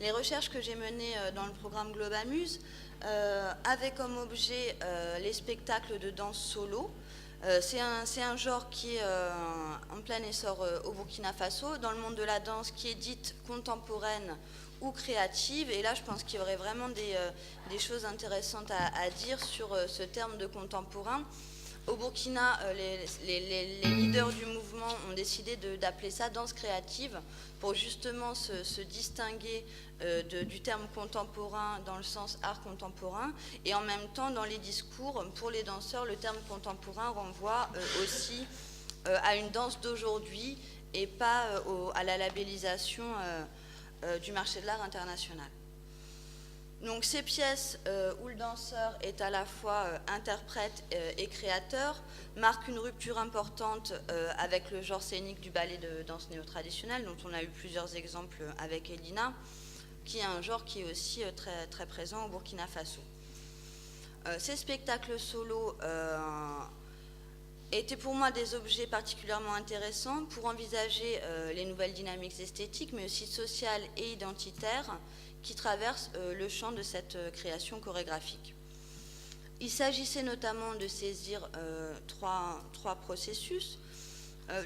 Les recherches que j'ai menées dans le programme Globamuse avaient comme objet les spectacles de danse solo. C'est un genre qui est en plein essor au Burkina Faso, dans le monde de la danse qui est dite contemporaine ou créative. Et là, je pense qu'il y aurait vraiment des choses intéressantes à dire sur ce terme de contemporain. Au Burkina, les leaders du mouvement ont décidé d'appeler ça danse créative pour justement se distinguer du terme contemporain dans le sens art contemporain. Et en même temps, dans les discours, pour les danseurs, le terme contemporain renvoie aussi à une danse d'aujourd'hui et pas à la labellisation du marché de l'art international. Donc ces pièces où le danseur est à la fois interprète et créateur marquent une rupture importante avec le genre scénique du ballet de danse néo-traditionnelle, dont on a eu plusieurs exemples avec Elina, qui est un genre qui est aussi très, très présent au Burkina Faso. Ces spectacles solos étaient pour moi des objets particulièrement intéressants pour envisager les nouvelles dynamiques esthétiques, mais aussi sociales et identitaires qui traversent le champ de cette création chorégraphique. Il s'agissait notamment de saisir trois processus.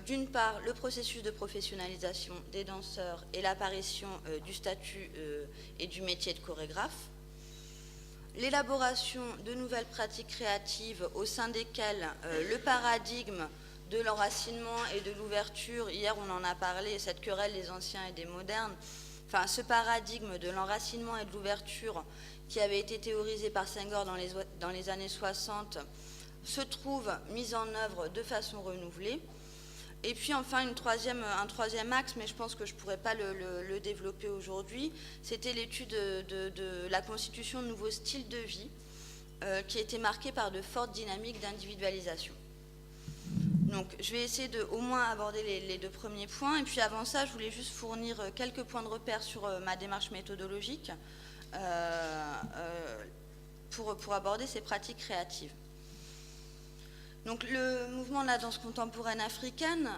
D'une part, le processus de professionnalisation des danseurs et l'apparition du statut et du métier de chorégraphe. L'élaboration de nouvelles pratiques créatives au sein desquelles le paradigme de l'enracinement et de l'ouverture, hier on en a parlé, cette querelle des anciens et des modernes, enfin ce paradigme de l'enracinement et de l'ouverture qui avait été théorisé par Senghor dans les années 60 se trouve mis en œuvre de façon renouvelée. Et puis enfin un troisième axe, mais je pense que je ne pourrais pas le développer aujourd'hui, c'était l'étude de la constitution de nouveaux styles de vie qui était marquée par de fortes dynamiques d'individualisation. Donc je vais essayer de au moins aborder les deux premiers points, et puis avant ça je voulais juste fournir quelques points de repère sur ma démarche méthodologique pour aborder ces pratiques créatives. Donc le mouvement de la danse contemporaine africaine,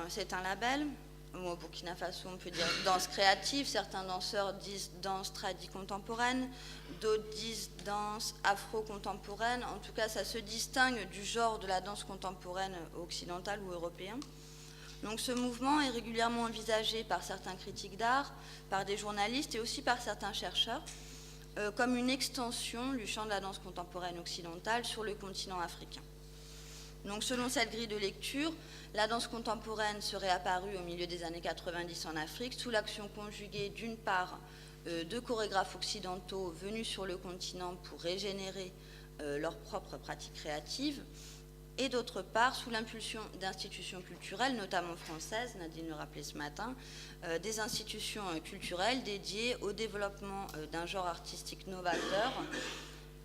c'est un label. Au Burkina Faso, on peut dire danse créative. Certains danseurs disent danse tradie contemporaine, d'autres disent danse afro-contemporaine. En tout cas, ça se distingue du genre de la danse contemporaine occidentale ou européenne. Donc ce mouvement est régulièrement envisagé par certains critiques d'art, par des journalistes et aussi par certains chercheurs, comme une extension du champ de la danse contemporaine occidentale sur le continent africain. Donc, selon cette grille de lecture, la danse contemporaine serait apparue au milieu des années 90 en Afrique sous l'action conjuguée d'une part de chorégraphes occidentaux venus sur le continent pour régénérer leurs propres pratiques créatives et d'autre part sous l'impulsion d'institutions culturelles, notamment françaises, Nadine le rappelait ce matin, des institutions culturelles dédiées au développement d'un genre artistique novateur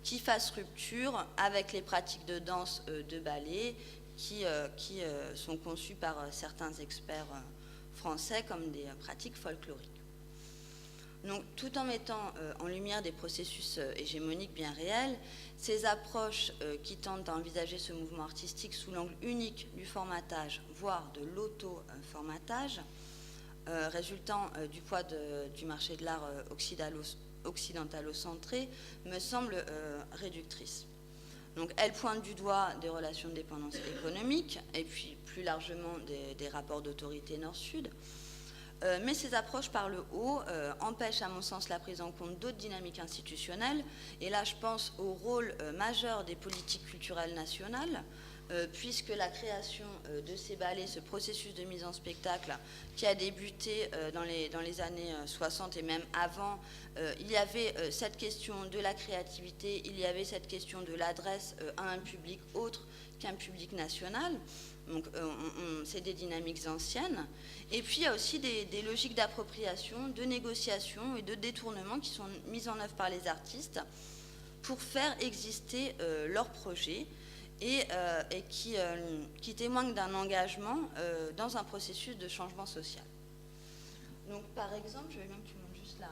qui fasse rupture avec les pratiques de danse de ballet qui sont conçues par certains experts français comme des pratiques folkloriques. Donc, tout en mettant en lumière des processus hégémoniques bien réels, ces approches qui tentent à envisager ce mouvement artistique sous l'angle unique du formatage, voire de l'auto-formatage, résultant du poids du marché de l'art occidentalo-centrée, me semble réductrice. Donc, elle pointe du doigt des relations de dépendance économique et puis plus largement des rapports d'autorité nord-sud. Mais ces approches par le haut empêchent à mon sens la prise en compte d'autres dynamiques institutionnelles. Et là, je pense au rôle majeur des politiques culturelles nationales, puisque la création de ces ballets, ce processus de mise en spectacle qui a débuté dans les années 60 et même avant, il y avait cette question de la créativité, il y avait cette question de l'adresse à un public autre qu'un public national. Donc c'est des dynamiques anciennes. Et puis il y a aussi des logiques d'appropriation, de négociation et de détournement qui sont mises en œuvre par les artistes pour faire exister leurs projets et qui témoignent d'un engagement dans un processus de changement social. Donc par exemple, je vais même que tu montres juste là.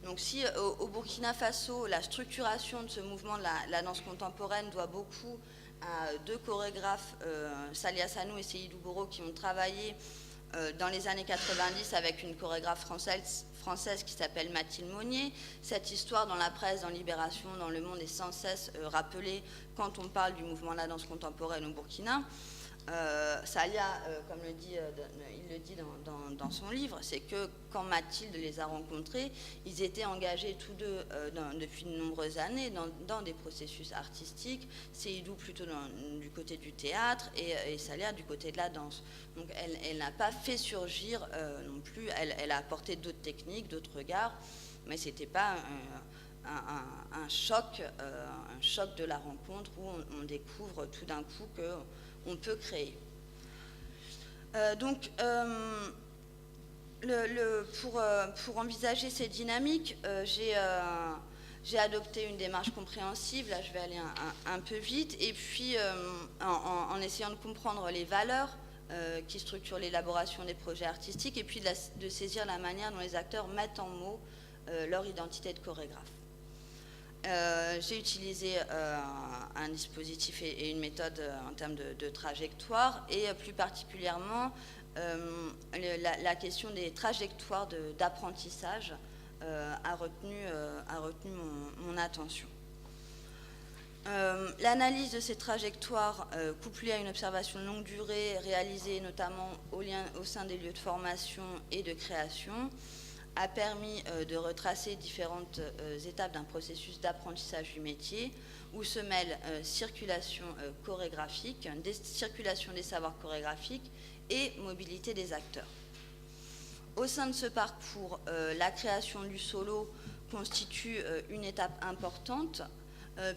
Donc si au Burkina Faso, la structuration de ce mouvement de la danse contemporaine doit beaucoup à deux chorégraphes, Salia Sanou et Seydou Boro, qui ont travaillé dans les années 90 avec une chorégraphe française qui s'appelle Mathilde Monnier. Cette histoire dans la presse, dans Libération, dans Le Monde est sans cesse rappelée quand on parle du mouvement de la danse contemporaine au Burkina. Salia, comme il le dit dans son livre, c'est que quand Mathilde les a rencontrés, ils étaient engagés tous deux depuis de nombreuses années dans des processus artistiques, Seydou plutôt du côté du théâtre et Salia du côté de la danse. Donc elle n'a pas fait surgir non plus, elle a apporté d'autres techniques, d'autres regards, mais ce n'était pas un choc de la rencontre où on découvre tout d'un coup que on peut créer. Pour envisager ces dynamiques, j'ai adopté une démarche compréhensive. Là, je vais aller un peu vite. Et puis, en essayant de comprendre les valeurs qui structurent l'élaboration des projets artistiques, et puis de saisir la manière dont les acteurs mettent en mots leur identité de chorégraphe. J'ai utilisé un dispositif et une méthode en termes de trajectoire et plus particulièrement la question des trajectoires d'apprentissage a retenu mon attention. L'analyse de ces trajectoires couplée à une observation de longue durée réalisée notamment au sein des lieux de formation et de création a permis de retracer différentes étapes d'un processus d'apprentissage du métier où se mêlent circulation chorégraphique, circulation des savoirs chorégraphiques et mobilité des acteurs. Au sein de ce parcours, la création du solo constitue une étape importante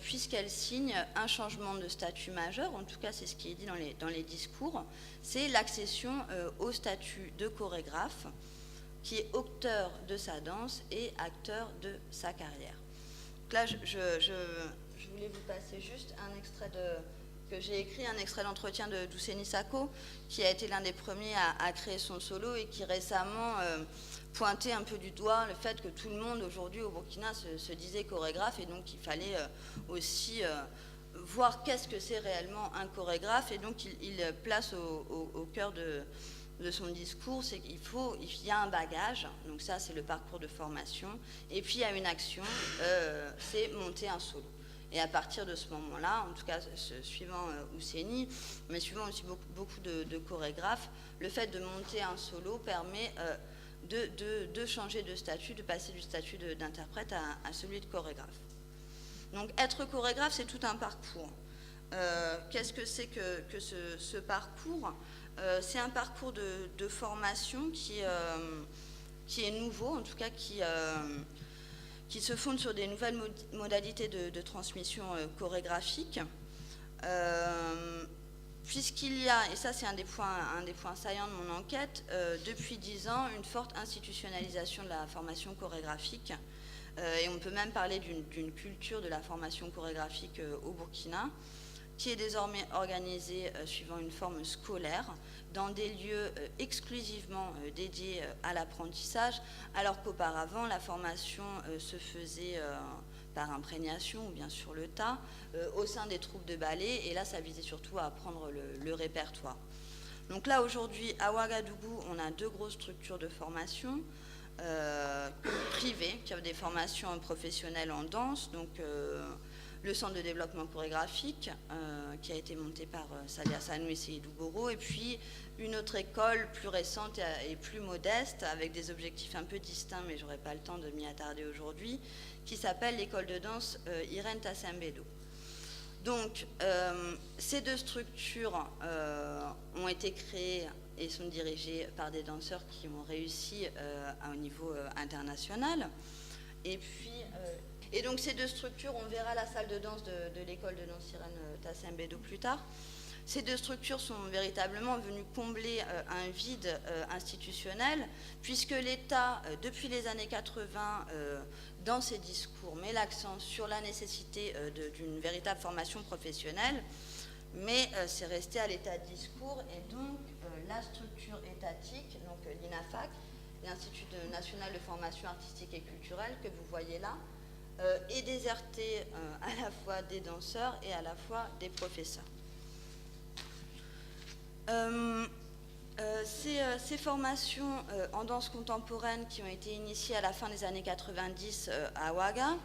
puisqu'elle signe un changement de statut majeur, en tout cas c'est ce qui est dit dans les discours, c'est l'accession au statut de chorégraphe qui est auteur de sa danse et acteur de sa carrière. Donc là, je voulais vous passer juste un extrait que j'ai écrit, un extrait d'entretien de Douceni Sako, qui a été l'un des premiers à créer son solo et qui récemment pointait un peu du doigt le fait que tout le monde aujourd'hui au Burkina se disait chorégraphe et donc il fallait aussi voir qu'est-ce que c'est réellement un chorégraphe et donc il place au cœur de son discours, c'est qu'il y a un bagage, donc ça c'est le parcours de formation, et puis il y a une action, c'est monter un solo. Et à partir de ce moment-là, en tout cas suivant Ousseni, mais suivant aussi beaucoup de chorégraphes, le fait de monter un solo permet de changer de statut, de passer du statut d'interprète à celui de chorégraphe. Donc être chorégraphe, c'est tout un parcours. Qu'est-ce que c'est que ce parcours ? C'est un parcours de formation qui est nouveau, en tout cas qui se fonde sur des nouvelles modalités de transmission chorégraphique, puisqu'il y a, et ça c'est un des points saillants de mon enquête, depuis 10 ans, une forte institutionnalisation de la formation chorégraphique, et on peut même parler d'une culture de la formation chorégraphique au Burkina, qui est désormais organisée suivant une forme scolaire dans des lieux exclusivement dédiés à l'apprentissage, alors qu'auparavant la formation se faisait par imprégnation ou bien sur le tas au sein des troupes de ballet, et là ça visait surtout à apprendre le répertoire. Donc là aujourd'hui à Ouagadougou on a 2 grosses structures de formation privées qui ont des formations professionnelles en danse, donc le centre de développement chorégraphique qui a été monté par Salia Sanou et Seydou Goro, et puis une autre école plus récente et plus modeste avec des objectifs un peu distincts, mais j'aurai pas le temps de m'y attarder aujourd'hui, qui s'appelle l'école de danse Irène Tassembedo. Donc ces 2 structures ont été créées et sont dirigées par des danseurs qui ont réussi à un niveau international. Et donc ces 2 structures, on verra la salle de danse de l'école de danse Irène Tassembedo plus tard. Ces 2 structures sont véritablement venues combler un vide institutionnel, puisque l'État, depuis les années 80, dans ses discours, met l'accent sur la nécessité d'une véritable formation professionnelle, mais c'est resté à l'état de discours, et donc la structure étatique, donc l'INAFAC, l'Institut national de formation artistique et culturelle, que vous voyez là, est déserté à la fois des danseurs et à la fois des professeurs. Ces formations en danse contemporaine qui ont été initiées à la fin des années 90 à Ouaga,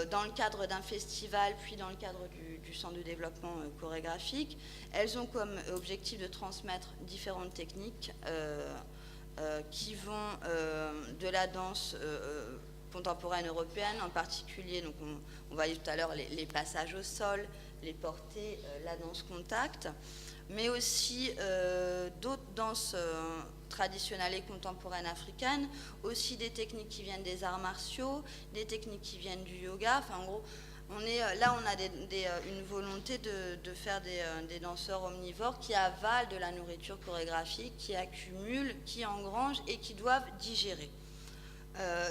dans le cadre d'un festival, puis dans le cadre du Centre de développement chorégraphique, elles ont comme objectif de transmettre différentes techniques qui vont de la danse contemporaine européenne, en particulier, donc on voyait tout à l'heure les passages au sol, les portées, la danse contact, mais aussi d'autres danses traditionnelles et contemporaines africaines, aussi des techniques qui viennent des arts martiaux, des techniques qui viennent du yoga. Enfin, en gros, on a une volonté de faire des danseurs omnivores qui avalent de la nourriture chorégraphique, qui accumulent, qui engrangent et qui doivent digérer.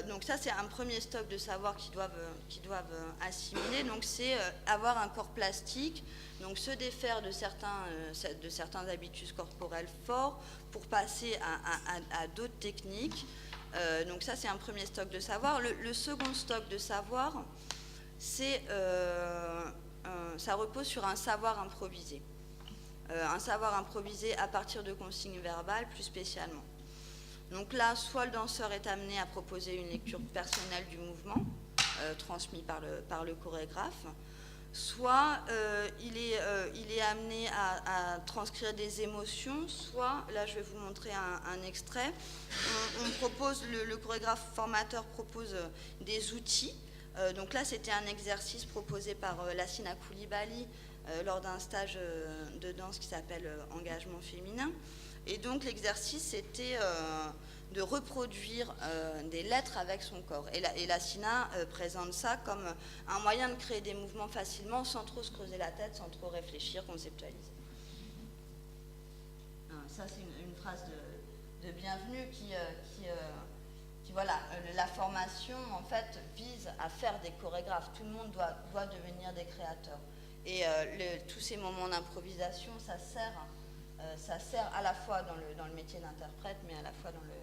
Donc ça, c'est un premier stock de savoir qu'ils doivent assimiler. Donc c'est avoir un corps plastique, donc se défaire de certains habitus corporels forts pour passer à d'autres techniques. Donc ça, c'est un premier stock de savoir. Le second stock de savoir, ça repose sur un savoir improvisé. Un savoir improvisé à partir de consignes verbales plus spécialement. Donc là, soit le danseur est amené à proposer une lecture personnelle du mouvement, transmis par le chorégraphe, soit il est amené à transcrire des émotions, soit, là je vais vous montrer un extrait, le chorégraphe formateur propose des outils. Donc là, c'était un exercice proposé par Lassina Koulibaly lors d'un stage de danse qui s'appelle Engagement féminin. Et donc l'exercice, c'était de reproduire des lettres avec son corps. Et Lassina présente ça comme un moyen de créer des mouvements facilement, sans trop se creuser la tête, sans trop réfléchir, conceptualiser. Ça, c'est une phrase de bienvenue qui voilà, la formation, en fait, vise à faire des chorégraphes. Tout le monde doit devenir des créateurs. Et tous ces moments d'improvisation, ça sert à la fois dans le métier d'interprète, mais à la fois dans le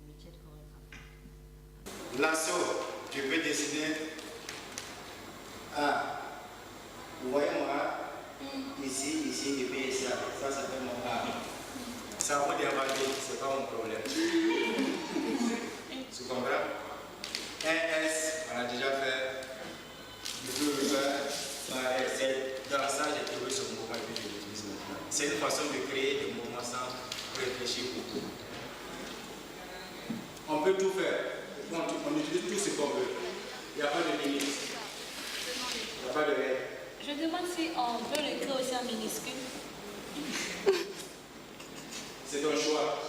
métier de chorégraphe. Lanceau, tu peux décider. Ah, vous voyez moi, ici, et puis ça fait mon art. Ça va déranger, c'est pas mon problème. Tu comprends? Un S, on a déjà fait. Du coup, c'est dans ça j'ai trouvé ce mouvement et puis je l'utilise maintenant. C'est une façon de créer des mouvements sans réfléchir beaucoup. On peut tout faire. On utilise tout ce qu'on veut. Il n'y a pas de limite. Il n'y a pas de règle. Je demande si on peut l'écrire aussi en minuscule. C'est ton choix.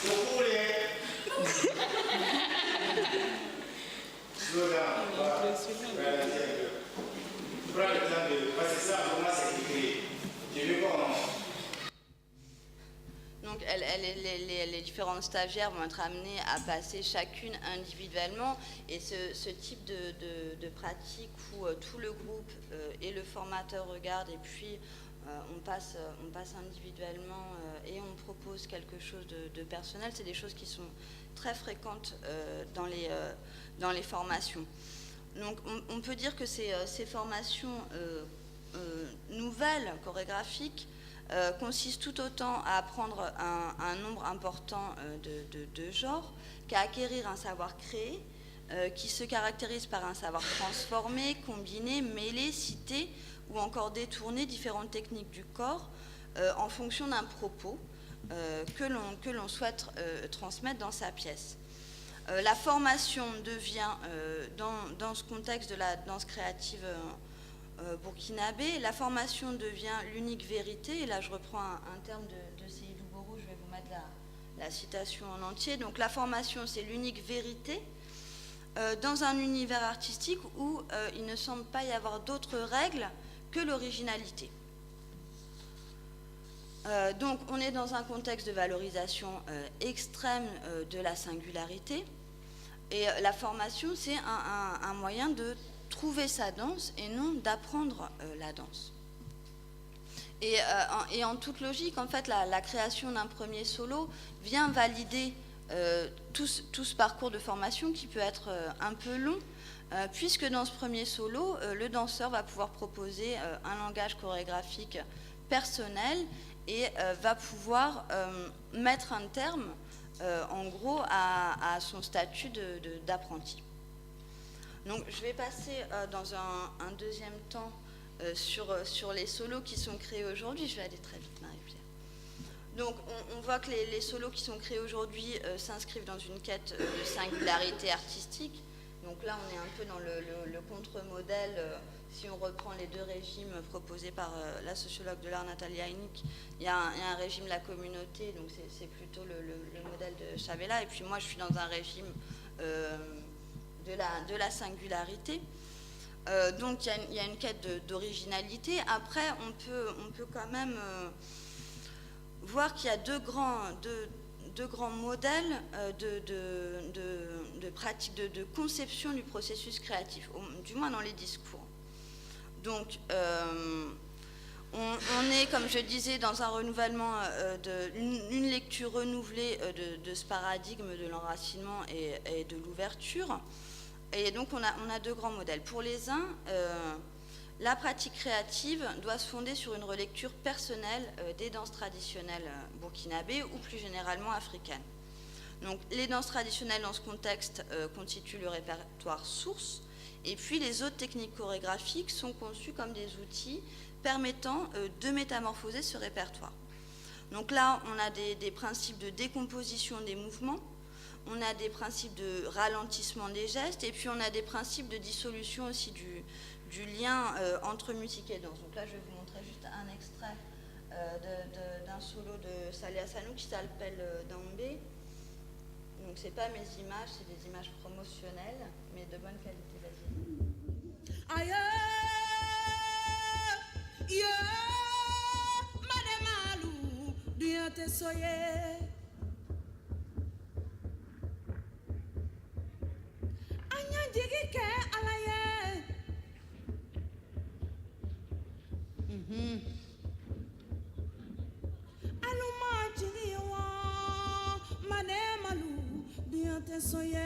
Pour les slow down. Prends le temps de. Parce que ça, pour moi, c'est écrit. Je veux qu'on. Donc les différentes stagiaires vont être amenées à passer chacune individuellement, et ce type de pratique où tout le groupe et le formateur regardent, et puis on passe individuellement et on propose quelque chose de personnel, c'est des choses qui sont très fréquentes dans les formations. Donc on peut dire que ces formations nouvelles, chorégraphiques, consiste tout autant à apprendre un nombre important de genres qu'à acquérir un savoir créé qui se caractérise par un savoir transformé, combiné, mêlé, cité ou encore détourner différentes techniques du corps en fonction d'un propos que l'on souhaite transmettre dans sa pièce. La formation devient, dans ce contexte de la danse créative burkinabé, la formation devient l'unique vérité, et là je reprends un terme de Seydou Borou, je vais vous mettre la citation en entier. Donc la formation, c'est l'unique vérité dans un univers artistique où il ne semble pas y avoir d'autres règles que l'originalité. Donc on est dans un contexte de valorisation extrême de la singularité, et la formation, c'est un moyen de trouver sa danse et non d'apprendre la danse. Et en toute logique, en fait, la création d'un premier solo vient valider tout ce parcours de formation qui peut être un peu long, puisque dans ce premier solo, le danseur va pouvoir proposer un langage chorégraphique personnel et va pouvoir mettre un terme, en gros, à son statut d'apprenti. Donc je vais passer dans un deuxième temps sur les solos qui sont créés aujourd'hui. Je vais aller très vite, Marie-Pierre. Donc on voit que les solos qui sont créés aujourd'hui s'inscrivent dans une quête de singularité artistique. Donc là on est un peu dans le contre-modèle. Si on reprend les deux régimes proposés par la sociologue de l'art Nathalie Heineck, il y a un régime de la communauté, donc c'est plutôt le modèle de Chavela, et puis moi je suis dans un régime de la singularité. Donc il y a une quête d'originalité. Après on peut quand même voir qu'il y a deux grands modèles de pratique, de conception du processus créatif, du moins dans les discours. Donc, on est, comme je disais, dans un renouvellement, une lecture renouvelée de ce paradigme de l'enracinement et de l'ouverture. Et donc, on a deux grands modèles. Pour les uns, la pratique créative doit se fonder sur une relecture personnelle des danses traditionnelles burkinabées ou plus généralement africaines. Donc, les danses traditionnelles dans ce contexte constituent le répertoire source. Et puis les autres techniques chorégraphiques sont conçues comme des outils permettant de métamorphoser ce répertoire. Donc là, on a des principes de décomposition des mouvements, on a des principes de ralentissement des gestes, et puis on a des principes de dissolution aussi du lien entre musique et danse. Donc là, je vais vous montrer juste un extrait d'un solo de Salih Hassanou qui s'appelle Dambé. Donc c'est pas mes images, c'est des images promotionnelles, mais de bonne qualité. Vas-y. Aïe, yo, madame Alou, bien te soyez. Anya digi ke alaye. Aluma digi wa, madame Alou, bien te soyez.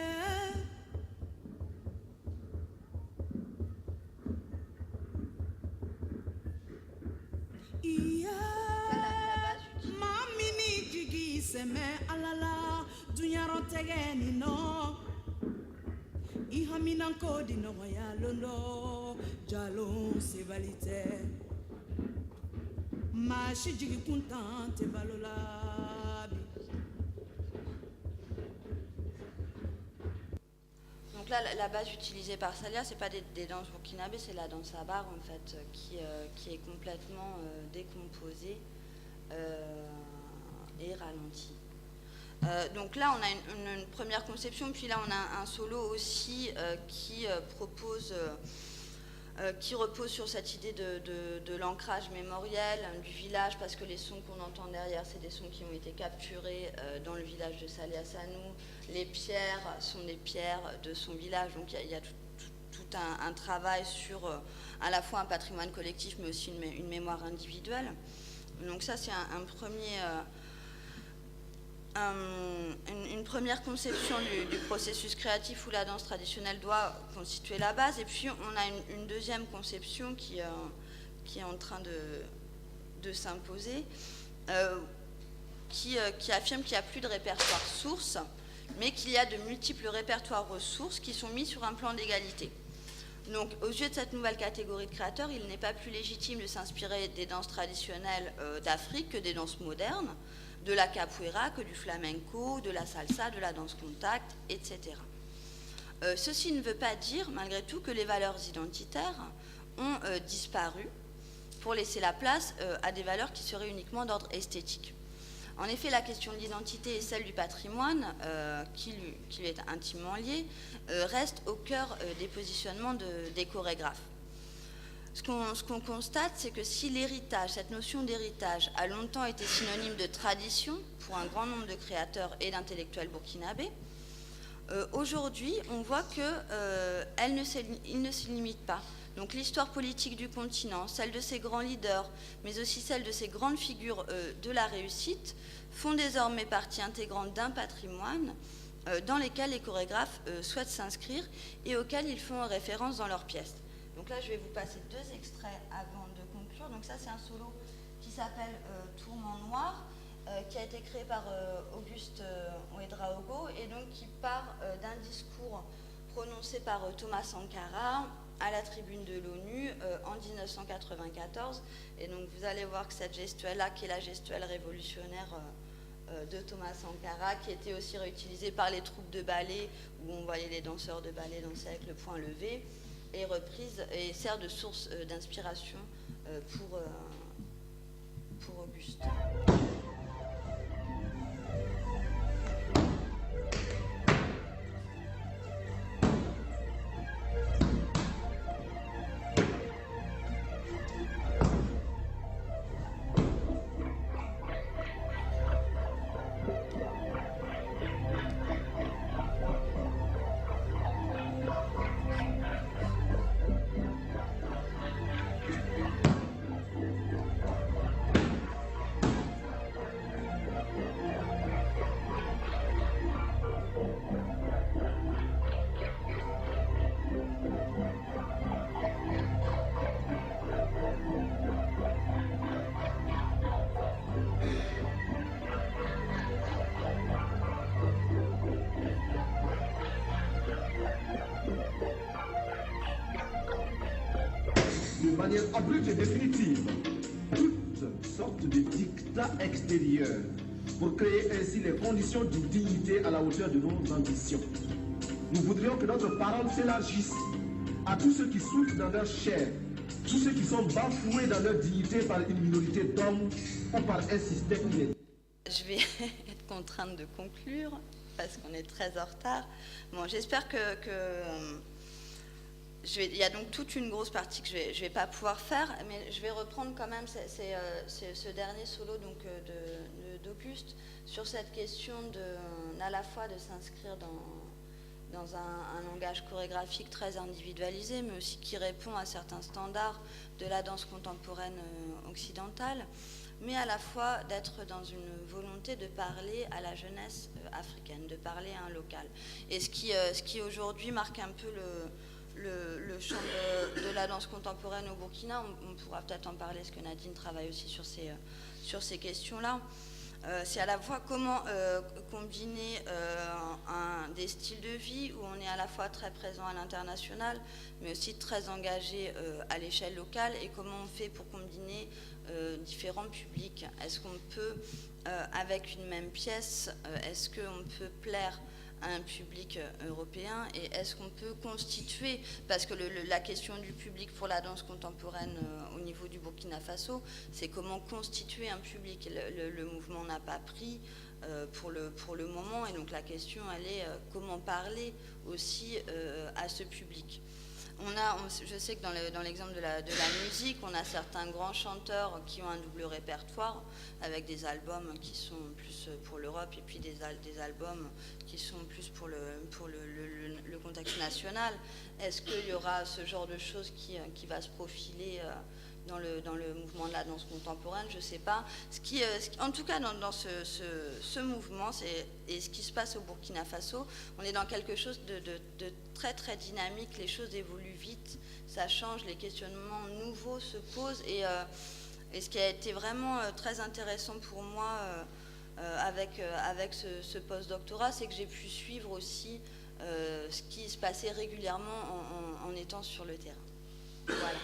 Mamini jigi seme alala dunyaro tegeni no ihamina kodi no ya londo jalon sevalite mashi jigi kuntante balola. Donc là, la base utilisée par Salia, c'est pas des danses burkinabées, c'est la danse abar en fait, qui est complètement décomposée et ralentie. Donc là, on a une première conception, puis là, on a un solo aussi qui repose sur cette idée de l'ancrage mémoriel du village, parce que les sons qu'on entend derrière, c'est des sons qui ont été capturés dans le village de Salih Hassanou. Les pierres sont des pierres de son village, donc il y a tout un travail sur à la fois un patrimoine collectif, mais aussi une mémoire individuelle. Donc ça, c'est une première conception du processus créatif où la danse traditionnelle doit constituer la base. Et puis on a une deuxième conception qui est en train de s'imposer, qui affirme qu'il n'y a plus de répertoire source, mais qu'il y a de multiples répertoires ressources qui sont mis sur un plan d'égalité. Donc, aux yeux de cette nouvelle catégorie de créateurs, il n'est pas plus légitime de s'inspirer des danses traditionnelles d'Afrique que des danses modernes, de la capoeira, que du flamenco, de la salsa, de la danse contact, etc. Ceci ne veut pas dire, malgré tout, que les valeurs identitaires ont disparu pour laisser la place à des valeurs qui seraient uniquement d'ordre esthétique. En effet, la question de l'identité et celle du patrimoine, qui lui est intimement liée, reste au cœur des positionnements des chorégraphes. Ce qu'on constate, c'est que si l'héritage, cette notion d'héritage, a longtemps été synonyme de tradition pour un grand nombre de créateurs et d'intellectuels burkinabés, Aujourd'hui, on voit qu'il ne se limite pas. Donc l'histoire politique du continent, celle de ses grands leaders, mais aussi celle de ses grandes figures de la réussite, font désormais partie intégrante d'un patrimoine dans lesquels les chorégraphes souhaitent s'inscrire et auxquels ils font référence dans leurs pièces. Donc là, je vais vous passer 2 extraits avant de conclure. Donc ça, c'est un solo qui s'appelle Tourment noir, qui a été créé par Auguste Ouedraogo et donc qui part d'un discours prononcé par Thomas Sankara à la tribune de l'ONU en 1994. Et donc vous allez voir que cette gestuelle-là, qui est la gestuelle révolutionnaire de Thomas Sankara, qui était aussi réutilisée par les troupes de ballet, où on voyait les danseurs de ballet danser avec le poing levé, est reprise et sert de source d'inspiration pour Auguste. De manière abrupte et définitive toutes sortes de dictats extérieurs pour créer ainsi les conditions d'une dignité à la hauteur de nos ambitions. Nous voudrions que notre parole s'élargisse à tous ceux qui souffrent dans leur chair, tous ceux qui sont bafoués dans leur dignité par une minorité d'hommes ou par un système inédit. Je vais être contrainte de conclure parce qu'on est très en retard. Bon, j'espère que il y a donc toute une grosse partie que je vais pas pouvoir faire, mais je vais reprendre quand même ce dernier solo donc d'Auguste sur cette question à la fois de s'inscrire dans un langage chorégraphique très individualisé, mais aussi qui répond à certains standards de la danse contemporaine occidentale, mais à la fois d'être dans une volonté de parler à la jeunesse africaine, de parler à un local. Et ce qui aujourd'hui marque un peu le champ de la danse contemporaine au Burkina, on pourra peut-être en parler, parce que Nadine travaille aussi sur ces questions-là. C'est à la fois comment combiner des styles de vie où on est à la fois très présent à l'international, mais aussi très engagé à l'échelle locale, et comment on fait pour combiner différents publics. Est-ce qu'on peut, avec une même pièce, est-ce qu'on peut plaire à un public européen, et est-ce qu'on peut constituer, parce que la question du public pour la danse contemporaine au niveau du Burkina Faso, c'est comment constituer un public. Le mouvement n'a pas pris pour le moment, et donc la question elle est comment parler aussi à ce public. Je sais que dans l'exemple de la musique, on a certains grands chanteurs qui ont un double répertoire, avec des albums qui sont plus pour l'Europe et puis des albums qui sont plus pour le contexte national. Est-ce qu'il y aura ce genre de choses qui va se profiler dans le mouvement de la danse contemporaine? Je ne sais pas. En tout cas, dans ce mouvement, et ce qui se passe au Burkina Faso, on est dans quelque chose de très très dynamique. Les choses évoluent vite, ça change, les questionnements nouveaux se posent, et ce qui a été vraiment très intéressant pour moi avec ce post-doctorat, c'est que j'ai pu suivre aussi ce qui se passait régulièrement en étant sur le terrain. Voilà.